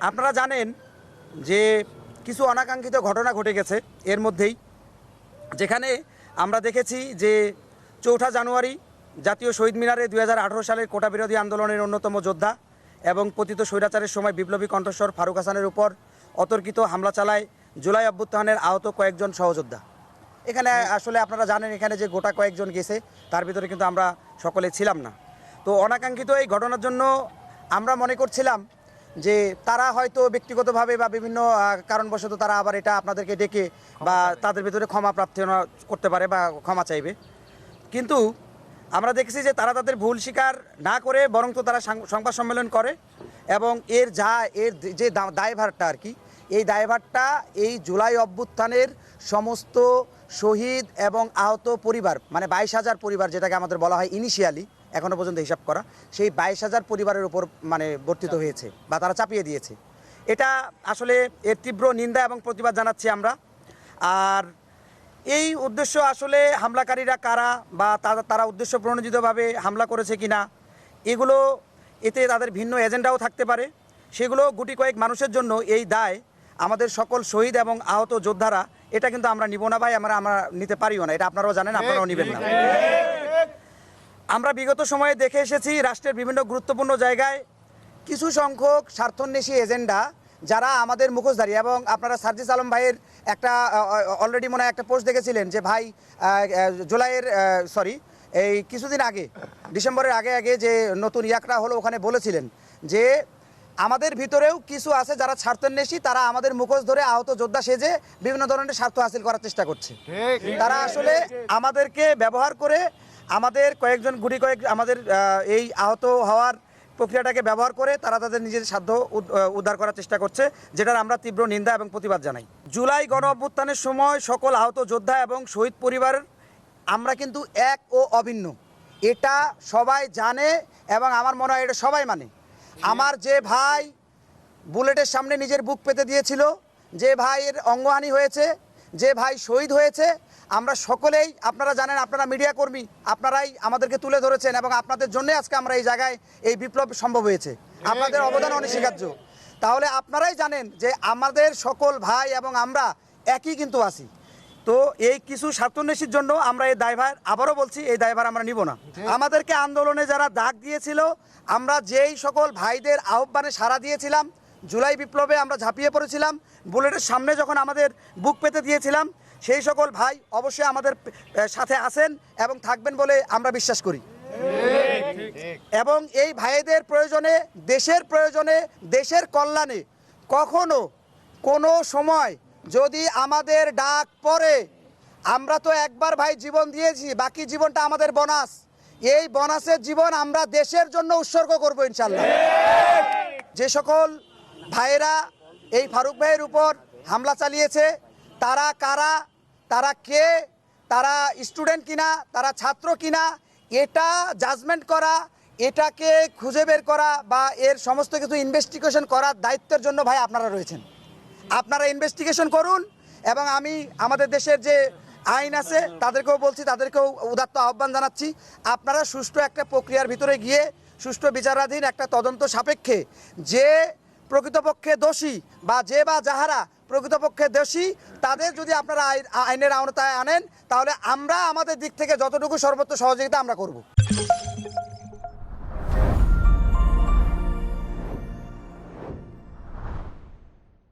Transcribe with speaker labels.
Speaker 1: আপনারা জানেন যে কিছু অনাকাঙ্ক্ষিত ঘটনা ঘটে গেছে এর মধ্যেই, যেখানে আমরা দেখেছি যে ৪ঠা জানুয়ারি জাতীয় শহীদ মিনারে ২০১৮ সালের কোটা বিরোধী আন্দোলনের অন্যতম যোদ্ধা এবং পতিত স্বৈরাচারের সময় বিপ্লবী কণ্ঠস্বর ফারুক হাসানের উপর অতর্কিত হামলা চালায় জুলাই অভ্যুত্থানের আহত কয়েকজন সহযোদ্ধা। এখানে আসলে আপনারা জানেন এখানে যে গোটা কয়েকজন গেছে তার ভিতরে কিন্তু আমরা সকলে ছিলাম না। তো অনাকাঙ্ক্ষিত এই ঘটনার জন্য আমরা মনে করছিলাম যে তারা হয়তো ব্যক্তিগতভাবে বা বিভিন্ন কারণবশত তারা আবার এটা আপনাদেরকে ডেকে বা তাদের ভিতরে ক্ষমা প্রার্থনা করতে পারে বা ক্ষমা চাইবে, কিন্তু আমরা দেখেছি যে তারা তাদের ভুল স্বীকার না করে বরং তো তারা সংবাদ সম্মেলন করে এবং এর যে দায়ভারটা আর কি, এই দায়ভারটা এই জুলাই অভ্যুত্থানের সমস্ত শহীদ এবং আহত পরিবার, মানে 22,000 পরিবার যেটাকে আমাদের বলা হয় ইনিশিয়ালি, এখনও পর্যন্ত হিসাব করা, সেই 22,000 পরিবারের উপর মানে বর্তিত হয়েছে বা তারা চাপিয়ে দিয়েছে। এটা আসলে এর তীব্র নিন্দা এবং প্রতিবাদ জানাচ্ছি আমরা। আর এই উদ্দেশ্য আসলে হামলাকারীরা কারা বা তারা উদ্দেশ্য প্রণোদিতভাবে হামলা করেছে কিনা, এগুলো এতে তাদের ভিন্ন এজেন্ডাও থাকতে পারে, সেগুলো গুটি কয়েক মানুষের জন্য এই দায় আমাদের সকল শহীদ এবং আহত যোদ্ধারা, এটা কিন্তু আমরা নিব না ভাই, আমরা নিতে পারিও না, এটা আপনারাও জানেন, আপনারাও নেবেন না। আমরা বিগত সময়ে দেখে এসেছি রাষ্ট্রের বিভিন্ন গুরুত্বপূর্ণ জায়গায় কিছু সংখ্যক স্বার্থন্বেষী এজেন্ডা যারা আমাদের মুখোশধারী, এবং আপনারা সার্জিস আলম ভাইয়ের একটা অলরেডি মনে হয় একটা পোস্ট দেখেছিলেন যে ভাই এই কিছুদিন আগে ডিসেম্বরের আগে যে নতুন ইয়াকরা হলো ওখানে বলেছিলেন যে আমাদের ভিতরেও কিছু আছে যারা স্বার্থন্বেষী, তারা আমাদের মুখোশ ধরে আহত যোদ্ধা সেজে বিভিন্ন ধরনের স্বার্থ হাসিল করার চেষ্টা করছে। তারা আসলে আমাদেরকে ব্যবহার করে আমাদের গুটি কয়েক আমাদের এই আহত হওয়ার প্রক্রিয়াটাকে ব্যবহার করে তারা তাদের নিজেদের সাধ্য উদ্ধার করার চেষ্টা করছে, যেটার আমরা তীব্র নিন্দা এবং প্রতিবাদ জানাই। জুলাই গণ অভ্যুত্থানের সময় সকল আহত যোদ্ধা এবং শহীদ পরিবার আমরা কিন্তু এক ও অভিন্ন, এটা সবাই জানে এবং আমার মনে হয় এটা সবাই মানে। আমার যে ভাই বুলেটের সামনে নিজের বুক পেতে দিয়েছিল, যে ভাইয়ের অঙ্গহানি হয়েছে, যে ভাই শহীদ হয়েছে, আমরা সকলেই, আপনারা জানেন, আপনারা মিডিয়া কর্মী, আপনারাই আমাদেরকে তুলে ধরেছেন এবং আপনাদের জন্য আজকে আমরা এই জায়গায় এই বিপ্লব সম্ভব হয়েছে, আপনাদের অবদান অনস্বীকার্য। তাহলে আপনারাই জানেন যে আমাদের সকল ভাই এবং আমরা একই কিন্তু আছি। তো এই কিছু স্বার্থন্বেষীর জন্য আমরা এই দায়ভার, আবারও বলছি, এই দায়ভার আমরা নিব না। আমাদেরকে আন্দোলনে যারা ডাক দিয়েছিল, আমরা যেই সকল ভাইদের আহ্বানে সাড়া দিয়েছিলাম, জুলাই বিপ্লবে আমরা ঝাঁপিয়ে পড়েছিলাম, বুলেটের সামনে যখন আমাদের বুক পেতে দিয়েছিলাম, সেই সকল ভাই অবশ্যই আমাদের সাথে আছেন এবং থাকবেন বলে আমরা বিশ্বাস করি। এবং এই ভাইদের প্রয়োজনে, দেশের প্রয়োজনে, দেশের কল্যাণে কখনো কোনো সময় যদি আমাদের ডাক পড়ে, আমরা তো একবার ভাই জীবন দিয়েছি, বাকি জীবনটা আমাদের বোনাস, এই বোনাসের জীবন আমরা দেশের জন্য উৎসর্গ করবো ইনশাল্লাহ। যে সকল ভাইয়েরা এই ফারুক ভাইয়ের উপর হামলা চালিয়েছে, তারা কারা, তারা কে, তারা স্টুডেন্ট কিনা, তারা ছাত্র কিনা, এটা জাজমেন্ট করা, এটাকে খুঁজে বের করা বা এর সমস্ত কিছু ইনভেস্টিগেশন করার দায়িত্বের জন্য ভাই আপনারা রয়েছেন। আপনারা ইনভেস্টিগেশন করুন এবং আমি আমাদের দেশের যে আইন আছে তাদেরকেও বলছি, তাদেরকেও উদাত্ত আহ্বান জানাচ্ছি, আপনারা সুষ্ঠু একটা প্রক্রিয়ার ভিতরে গিয়ে সুষ্ঠু বিচারাধীন একটা তদন্ত সাপেক্ষে যে প্রকৃতপক্ষে দোষী বা যাহারা প্রকৃতপক্ষে দোষী, তাদের যদি আপনারা আইনের আওতায় আনেন, তাহলে আমরা আমাদের দিক থেকে যতটুকু সর্বোচ্চ সহযোগিতা আমরা করব।